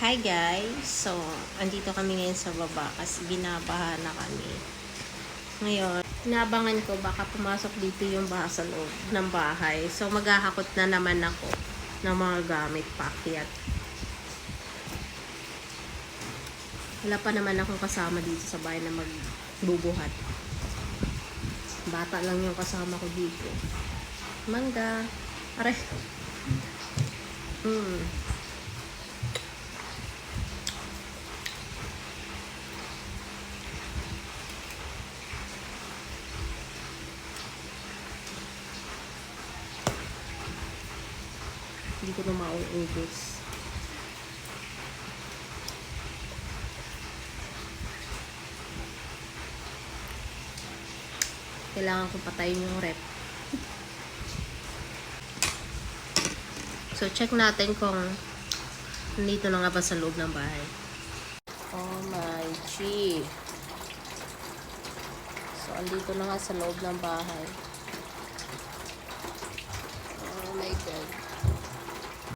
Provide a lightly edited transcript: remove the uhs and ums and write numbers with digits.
Hi guys! So, andito kami ngayon sa baba kasi binabaha na kami. Ngayon, inabangan ko baka pumasok dito yung baha sa loob ng bahay. So, maghahakot na naman ako ng mga gamit paakyat. Wala pa naman akong kasama dito sa bahay na magbubuhat. Bata lang yung kasama ko dito. Mangga. Aray. Hindi ko na mauubos. Kailangan kong patayin yung rep. So, check natin kung nandito na nga ba sa loob ng bahay. Oh my G. So, andito na nga sa loob ng bahay.